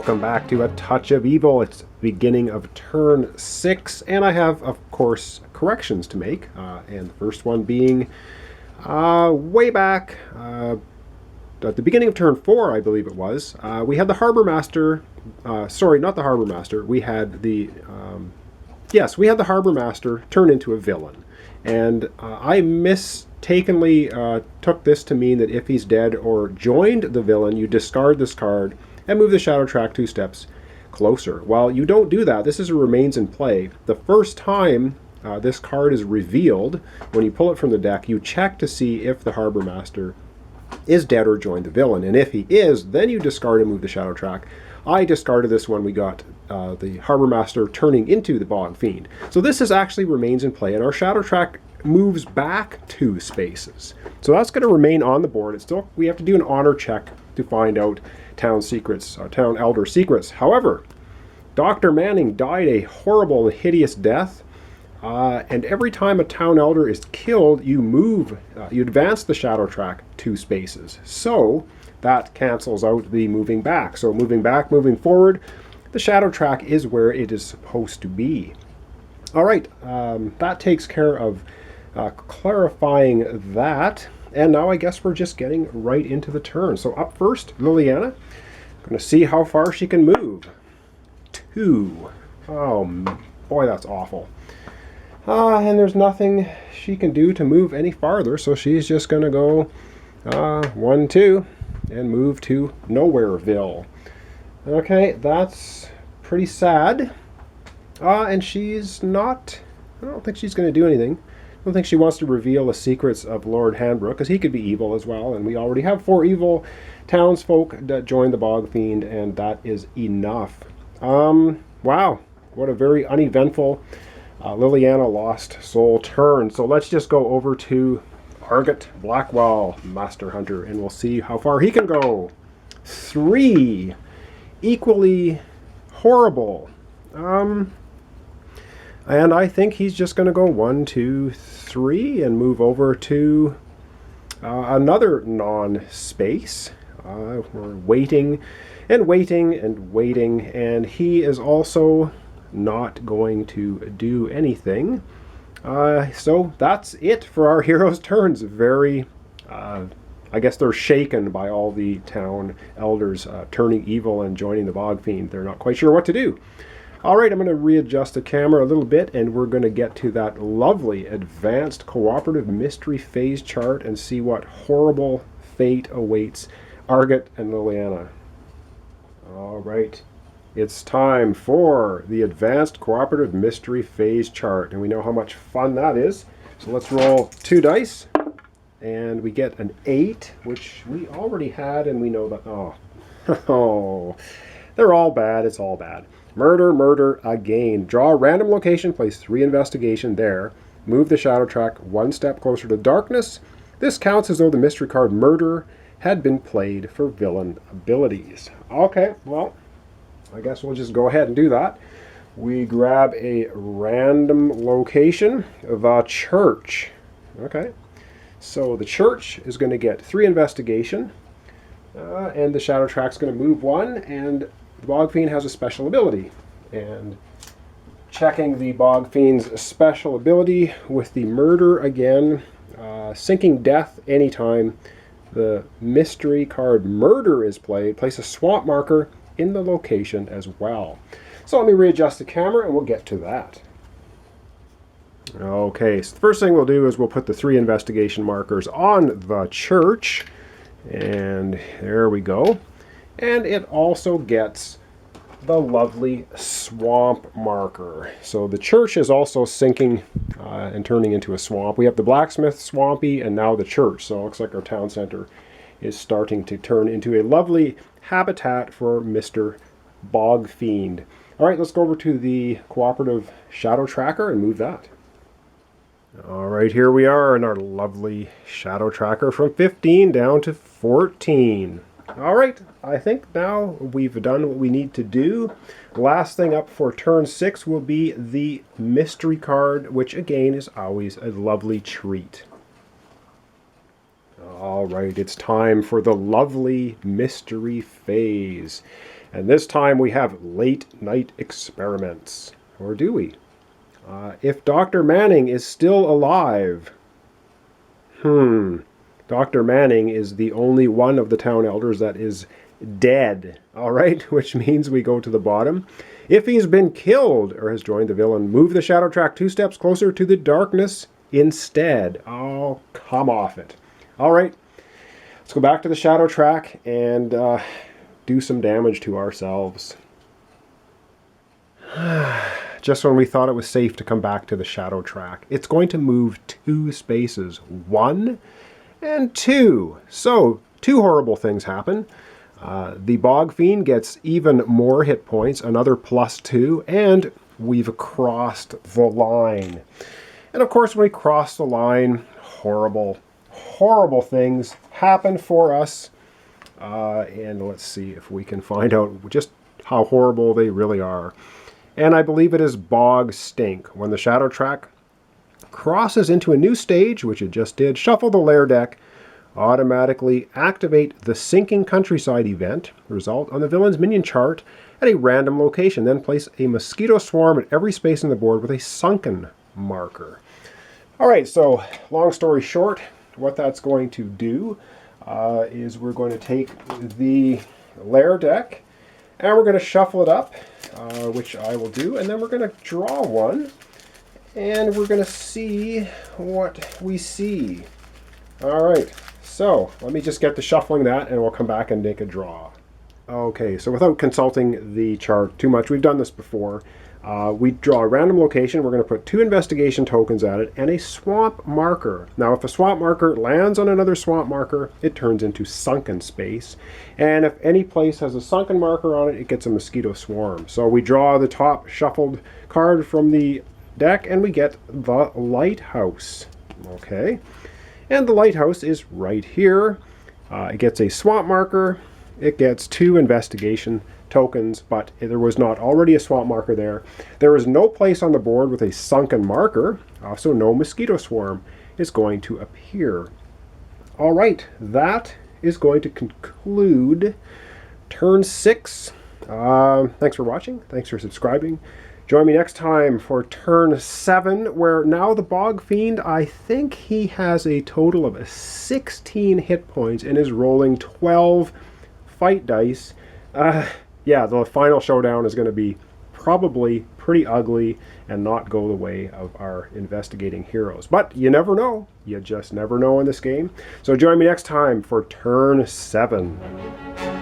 welcome back to A Touch of Evil. It's the beginning of turn 6, and I have, of course, corrections to make. And the first one being way back at the beginning of turn 4, I believe it was. We had the Harbor Master, sorry, not the Harbor Master. We had the, yes, we had the Harbor Master turn into a villain. And I mistakenly took this to mean that if he's dead or joined the villain, you discard this card and move the shadow track 2 steps closer. Well, you don't do that. This is a remains in play. The first time this card is revealed, when you pull it from the deck, you check to see if the Harbor Master is dead or joined the villain. And if he is, then you discard and move the shadow track. I discarded this when we got the Harbor Master turning into the Bog Fiend. So this is actually remains in play, and our shadow track moves back 2 spaces. So that's going to remain on the board. It's still, we have to do an honor check to find out town secrets, town elder secrets. However, Dr. Manning died a horrible and hideous death, and every time a town elder is killed, you move, you advance the shadow track 2 spaces. So that cancels out the moving back. So moving back, moving forward, the shadow track is where it is supposed to be. All right, that takes care of clarifying that. And now I guess we're just getting right into the turn. So up first, Liliana. Going to see how far she can move. 2. Oh boy, that's awful. And there's nothing she can do to move any farther, so she's just going to go 1, 2, and move to Nowhereville. Okay, that's pretty sad. And she's not, I don't think she's going to do anything. I don't think she wants to reveal the secrets of Lord Hanbrook, because he could be evil as well, and we already have 4 evil townsfolk that joined the Bog Fiend, and that is enough. Wow, what a very uneventful Liliana Lost Soul turn. So let's just go over to Argot Blackwell, Master Hunter, and we'll see how far he can go. 3. Equally horrible. And I think he's just going to go 1, 2, 3 and move over to another non-space. We're waiting and waiting and waiting, and he is also not going to do anything. So that's it for our heroes' turns. Very, I guess they're shaken by all the town elders turning evil and joining the Bog Fiend. They're not quite sure what to do. All right, I'm going to readjust the camera a little bit, and we're going to get to that lovely advanced cooperative mystery phase chart and see what horrible fate awaits Argot and Liliana. All right, it's time for the advanced cooperative mystery phase chart, and we know how much fun that is. So let's roll 2 dice, and we get an 8, which we already had, and we know that, oh, they're all bad. It's all bad. Murder, murder again. Draw a random location, place 3 investigation there. Move the shadow track 1 step closer to darkness. This counts as though the mystery card murder had been played for villain abilities. Okay, well, I guess we'll just go ahead and do that. We grab a random location, the church. Okay, so the church is going to get 3 investigation, and the shadow track's going to move 1, and the Bog Fiend has a special ability, and checking the Bog Fiend's special ability with the murder again, sinking death anytime the mystery card murder is played, place a swamp marker in the location as well. So let me readjust the camera and we'll get to that. Okay, so the first thing we'll do is we'll put the 3 investigation markers on the church, and there we go. And it also gets the lovely swamp marker. So the church is also sinking and turning into a swamp. We have the blacksmith swampy and now the church. So it looks like our town center is starting to turn into a lovely habitat for Mr. Bog Fiend. All right, let's go over to the cooperative shadow tracker and move that. All right, here we are in our lovely shadow tracker from 15 down to 14. All right, I think now we've done what we need to do. Last thing up for turn 6 will be the mystery card, which again is always a lovely treat. All right, it's time for the lovely mystery phase. And this time we have late night experiments. Or do we? If Dr. Manning is still alive. Dr. Manning is the only one of the town elders that is dead. All right, which means we go to the bottom. If he's been killed or has joined the villain, move the shadow track 2 steps closer to the darkness instead. Oh, come off it. All right, let's go back to the shadow track and do some damage to ourselves. Just when we thought it was safe to come back to the shadow track, it's going to move 2 spaces, 1 and 2. So 2 horrible things happen. The Bog Fiend gets even more hit points, another +2, and we've crossed the line. And of course, when we cross the line, horrible, horrible things happen for us. And let's see if we can find out just how horrible they really are. And I believe it is Bog Stink. When the shadow track crosses into a new stage, which it just did, shuffle the lair deck, automatically activate the Sinking Countryside event, result on the villain's minion chart at a random location. Then place a mosquito swarm at every space on the board with a sunken marker. All right, so long story short, what that's going to do is we're going to take the lair deck and we're going to shuffle it up, which I will do, and then we're going to draw one and we're going to see what we see. All right, so let me just get to shuffling that and we'll come back and make a draw. Okay, so without consulting the chart too much, we've done this before. We draw a random location. We're going to put 2 investigation tokens at it and a swamp marker. Now, if a swamp marker lands on another swamp marker, it turns into sunken space. And if any place has a sunken marker on it, it gets a mosquito swarm. So we draw the top shuffled card from the deck and we get the lighthouse. Okay, and the lighthouse is right here. It gets a swamp marker. It gets 2 investigation tokens, but there was not already a swamp marker there. There is no place on the board with a sunken marker, so no mosquito swarm is going to appear. All right, that is going to conclude turn 6. Thanks for watching. Thanks for subscribing. Join me next time for turn 7, where now the Bog Fiend, I think he has a total of 16 hit points and is rolling 12 fight dice. Yeah, the final showdown is going to be probably pretty ugly and not go the way of our investigating heroes. But you never know. You just never know in this game. So join me next time for turn 7.